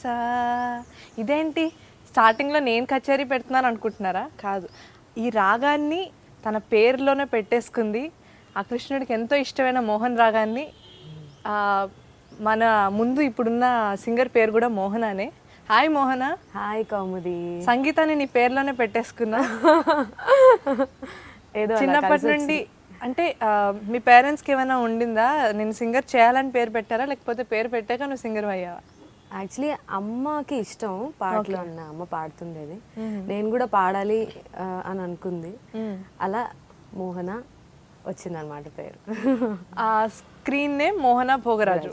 మనసా. ఇదేంటి స్టార్టింగ్లో నేను కచేరీ పెడుతున్నాను అనుకుంటున్నారా? కాదు, ఈ రాగాన్ని తన పేరులోనే పెట్టేసుకుంది. ఆ కృష్ణుడికి ఎంతో ఇష్టమైన మోహన్ రాగాన్ని. మన ముందు ఇప్పుడున్న సింగర్ పేరు కూడా మోహనానే. హాయ్ మోహన. హాయ్ కౌముది. సంగీతాన్ని నీ పేరులోనే పెట్టేసుకున్నా. ఏదో చిన్నప్పటి నుండి అంటే మీ పేరెంట్స్కి ఏమైనా ఉండిందా, నేను సింగర్ చేయాలని పేరు పెట్టారా, లేకపోతే పేరు పెట్టాక నువ్వు సింగర్ అయ్యావా? యాక్చువల్లీ అమ్మకి ఇష్టం పాటలు అన్న, అమ్మ పాడుతుండేది, నేను కూడా పాడాలి అని అనుకుంది. అలా మోహన వచ్చిందనమాట పేరు. ఆ స్క్రీన్ నేమ్ మోహన భోగరాజు.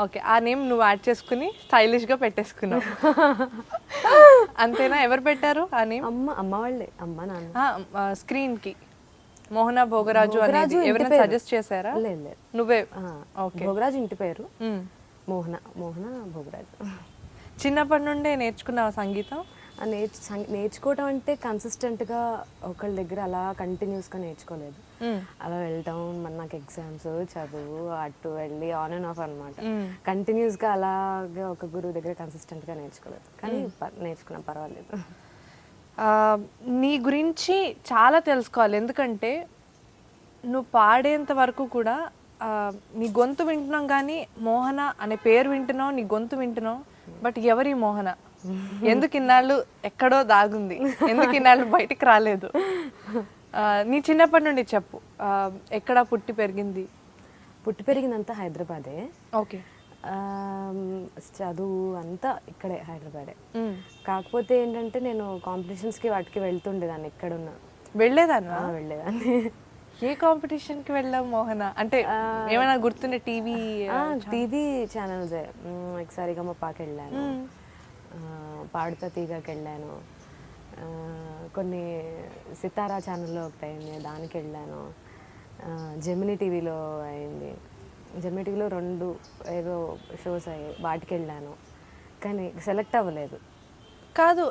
ఓకే, ఆ నేమ్ నువ్వు యాడ్ చేసుకుని స్టైలిష్గా పెట్టేసుకున్నావు అంతేనా? ఎవరు పెట్టారు ఆ నేమ్? అమ్మ వాళ్ళే, అమ్మ నాన్న. స్క్రీన్కి మోహన భోగరాజు అనేది ఎవరైనా సజెస్ట్ చేశారా? లేదు, నువ్వే. ఓకే, భోగరాజు ఇంటి పేరు, మోహన భోగరాజు. చిన్నప్పటి నుండే నేర్చుకున్నావా సంగీతం? నేర్చుకోవటం అంటే కన్సిస్టెంట్గా ఒకళ్ళ దగ్గర అలా కంటిన్యూస్గా నేర్చుకోలేదు. అలా వెళ్ళటం, మరి నాకు ఎగ్జామ్స్, చదువు, అటు వెళ్ళి ఆన్ అండ్ ఆఫ్ అనమాట. కంటిన్యూస్గా అలాగే ఒక గురువు దగ్గర కన్సిస్టెంట్గా నేర్చుకోలేదు, కానీ నేర్చుకున్నా, పర్వాలేదు. నీ గురించి చాలా తెలుసుకోవాలి, ఎందుకంటే నువ్వు పాడేంత వరకు కూడా నీ గొంతు వింటున్నాం, కానీ మోహన అనే పేరు వింటున్నావు, నీ గొంతు వింటున్నావు, బట్ ఎవరి మోహన? ఎందుకు ఇన్నాళ్ళు ఎక్కడో దాగుంది, ఎందుకు ఇన్నాళ్ళు బయటికి రాలేదు? నీ చిన్నప్పటి నుండి చెప్పు, ఎక్కడ పుట్టి పెరిగింది? పుట్టి పెరిగిందంతా హైదరాబాదే. ఓకే. చదువు అంతా ఇక్కడే, హైదరాబాదే. కాకపోతే ఏంటంటే నేను కాంపిటీషన్స్కి వాటికి వెళ్తుండేదాన్ని, ఎక్కడున్నా వెళ్ళేదాన్ని. ఏ కాంపిటీషన్కి వెళ్ళావు మోహన? అంటే ఏమైనా గుర్తుండే? టీవీ ఛానల్సే. సరిగమ పాకి వెళ్ళాను, పాడుతా తీగకి వెళ్ళాను, కొన్ని సితారా ఛానల్లో ఒకటి అయింది, దానికి వెళ్ళాను. జెమినీ టీవీలో అయింది, జెమినీ టీవీలో 2 ఏదో షోస్ అయ్యాయి, వాటికి వెళ్ళాను, కానీ సెలెక్ట్ అవ్వలేదు. కాదు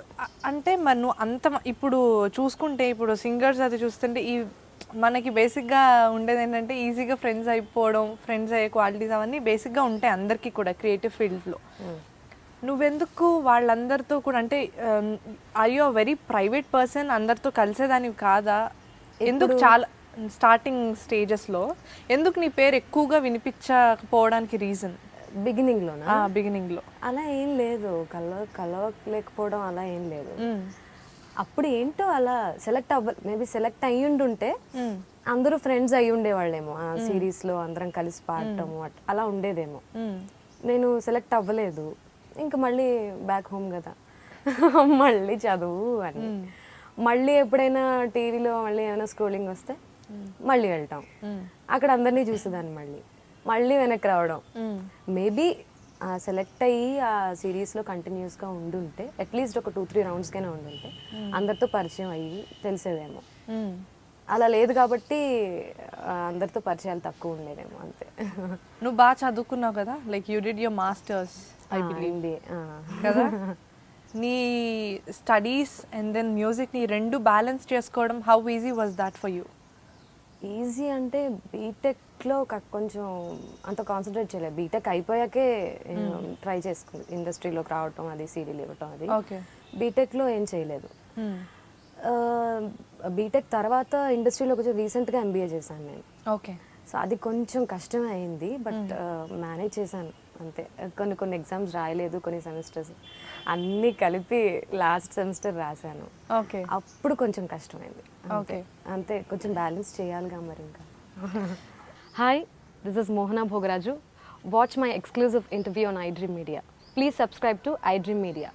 అంటే మరి నువ్వు అంత ఇప్పుడు చూసుకుంటే, ఇప్పుడు సింగర్స్ అది చూస్తుంటే ఈ మనకి బేసిక్గా ఉండేది ఏంటంటే ఈజీగా ఫ్రెండ్స్ అయిపోవడం, ఫ్రెండ్స్ అయ్యే క్వాలిటీస్ అవన్నీ బేసిక్గా ఉంటాయి అందరికీ కూడా క్రియేటివ్ ఫీల్డ్లో. నువ్వెందుకు వాళ్ళందరితో కూడా, అంటే are you a very private person, అందరితో కలిసేదానివి కాదా? ఎందుకు చాలా స్టార్టింగ్ స్టేజెస్లో ఎందుకు నీ పేరు ఎక్కువగా వినిపించకపోవడానికి రీజన్? బిగినింగ్లో అలా ఏం లేదు, కలవలేకపోవడం అలా ఏం లేదు. అప్పుడు ఏంటో అలా మేబీ సెలెక్ట్ అయ్యుండుంటే అందరూ ఫ్రెండ్స్ అయ్యి ఉండేవాళ్ళేమో, ఆ సిరీస్లో అందరం కలిసి పాడటము అలా ఉండేదేమో. నేను సెలెక్ట్ అవ్వలేదు, ఇంకా మళ్ళీ బ్యాక్ హోమ్ కదా, మళ్ళీ చదువు అని. మళ్ళీ ఎప్పుడైనా టీవీలో మళ్ళీ ఏమైనా స్క్రోలింగ్ వస్తే మళ్ళీ వెళ్తాం, అక్కడ అందరినీ చూసేదాన్ని, మళ్ళీ వెనక్కి రావడం. మేబీ సెలెక్ట్ అయ్యి ఆ సిరీస్లో కంటిన్యూస్గా ఉండుంటే అట్లీస్ట్ ఒక 2-3 రౌండ్స్కైనా ఉండుంటే అందరితో పరిచయం అయ్యి తెలిసేదేమో. అలా లేదు కాబట్టి అందరితో పరిచయాలు తక్కువ ఉండేదేమో, అంతే. నువ్వు బాగా చదువుకున్నావు కదా, like you did your masters I believe కదా. నీ స్టడీస్ అండ్ దెన్ మ్యూజిక్ని రెండు బ్యాలెన్స్ చేసుకోవడం, how easy was that for you? Easy అంటే బీటెక్లో కొంచెం అంత కాన్సన్ట్రేట్ చేయలేదు. బీటెక్ అయిపోయాకే ట్రై చేసుకుంది ఇండస్ట్రీలోకి రావటం, అది సీరియల్ ఇవ్వటం, అది. బీటెక్లో ఏం చేయలేదు. బీటెక్ తర్వాత ఇండస్ట్రీలో కొంచెం రీసెంట్గా ఎంబీఏ చేశాను నేను. ఓకే. సో అది కొంచెం కష్టమే అయింది, బట్ మేనేజ్ చేశాను అంతే. కొన్ని ఎగ్జామ్స్ రాయలేదు, కొన్ని సెమిస్టర్స్ అన్నీ కలిపి లాస్ట్ సెమిస్టర్ రాశాను. ఓకే. అప్పుడు కొంచెం కష్టమైంది. ఓకే, అంతే, కొంచెం బ్యాలెన్స్ చేయాలిగా మరి ఇంకా. Hi, this is Mohana Bhogaraju. Watch my exclusive interview on iDream Media. Please subscribe to iDream Media.